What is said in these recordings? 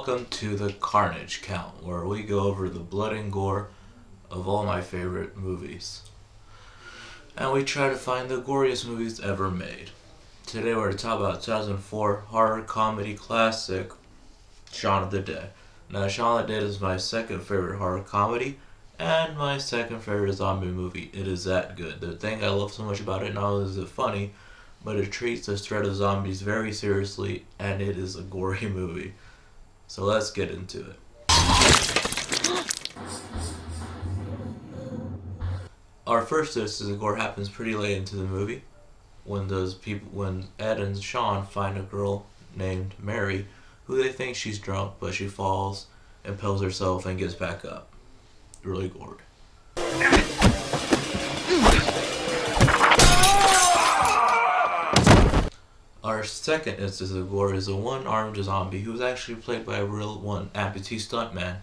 Welcome to the Carnage Count, where we go over the blood and gore of all my favorite movies. And we try to find the goriest movies ever made. Today we're going to talk about 2004 horror comedy classic, Shaun of the Dead. Now, Shaun of the Dead is my second favorite horror comedy, and my second favorite zombie movie. It is that good. The thing I love so much about it, not only is it funny, but it treats the threat of zombies very seriously, and it is a gory movie. So let's get into it. Our first instance of gore happens pretty late into the movie, when Ed and Shaun find a girl named Mary, who they think she's drunk, but she falls, impales herself, and gets back up. Really gory. Our second instance of gore is a one-armed zombie who is actually played by a real one amputee stuntman,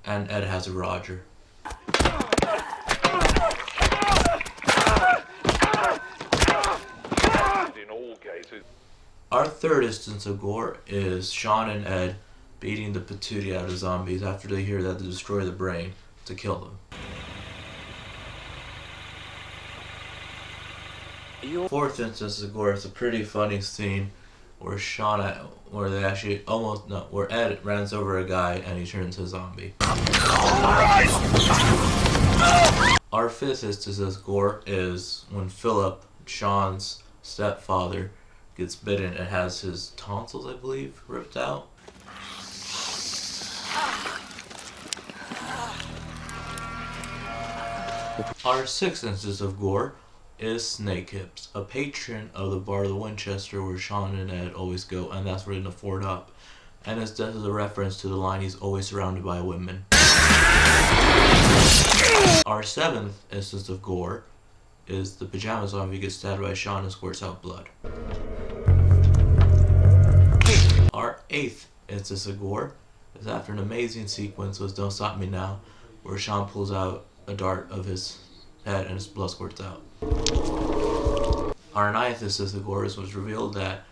and Ed has a Roger. In all cases. Our third instance of gore is Shaun and Ed beating the patootie out of zombies after they hear that they destroy the brain to kill them. Fourth instance of gore is a pretty funny scene where where Ed runs over a guy and he turns a zombie. Our fifth instance of gore is when Philip, Shaun's stepfather, gets bitten and has his tonsils, I believe, ripped out. Our sixth instance of gore is Snake Hips, a patron of the bar of the Winchester where Shaun and Ed always go, and that's where they afford up. And his death is a reference to the line, he's always surrounded by women. Our seventh instance of gore is the pajama zombie gets stabbed by Shaun and squirts out blood. Our eighth instance of gore is after an amazing sequence with Don't Stop Me Now, where Shaun pulls out a dart of his head and his blood squirts out. Our ninth instance of gore is when it's revealed that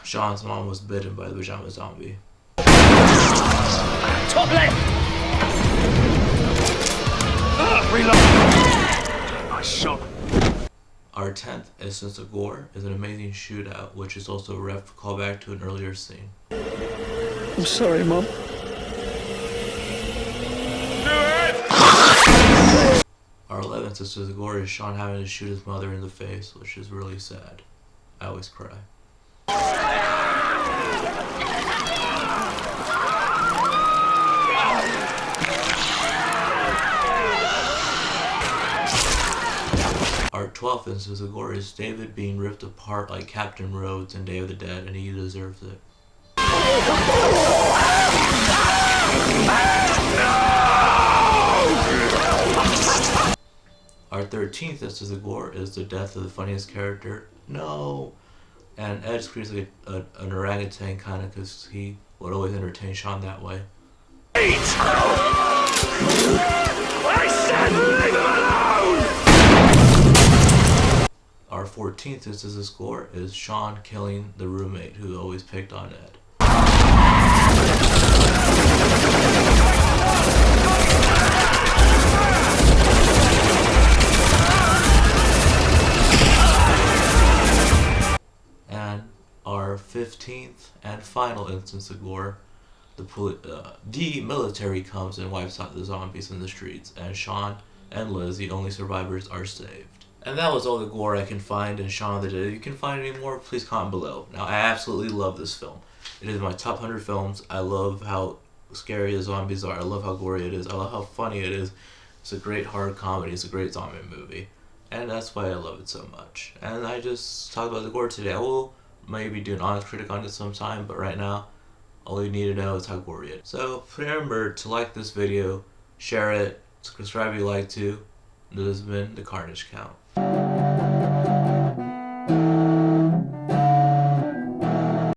Shaun's mom was bitten by the pajama zombie. Top left! Reload! Nice shot. Our 10th instance of gore is an amazing shootout, which is also a callback to an earlier scene. I'm sorry, Mom. Our 11th instance of gore is Shaun having to shoot his mother in the face, which is really sad. I always cry. Our 12th instance of gore is David being ripped apart like Captain Rhodes in Day of the Dead, and he deserves it. Our 13th instance of gore is the death of the funniest character, no! And Ed screams like an orangutan kind of because he would always entertain Shaun that way. I said leave him alone! Our 14th instance of gore is Shaun killing the roommate who always picked on Ed. And our 15th and final instance of gore, the military comes and wipes out the zombies in the streets, and Shaun and Liz, the only survivors, are saved. And that was all the gore I can find in Shaun of the Dead. If you can find any more, please comment below. Now, I absolutely love this film. It is my top 100 films. I love how scary the zombies are. I love how gory it is. I love how funny it is. It's a great horror comedy. It's a great zombie movie. And that's why I love it so much. And I just talked about the gore today. I will maybe do an honest critic on it sometime, but right now, all you need to know is how gory it is. So remember to like this video, share it, subscribe if you like to. This has been the Carnage Count.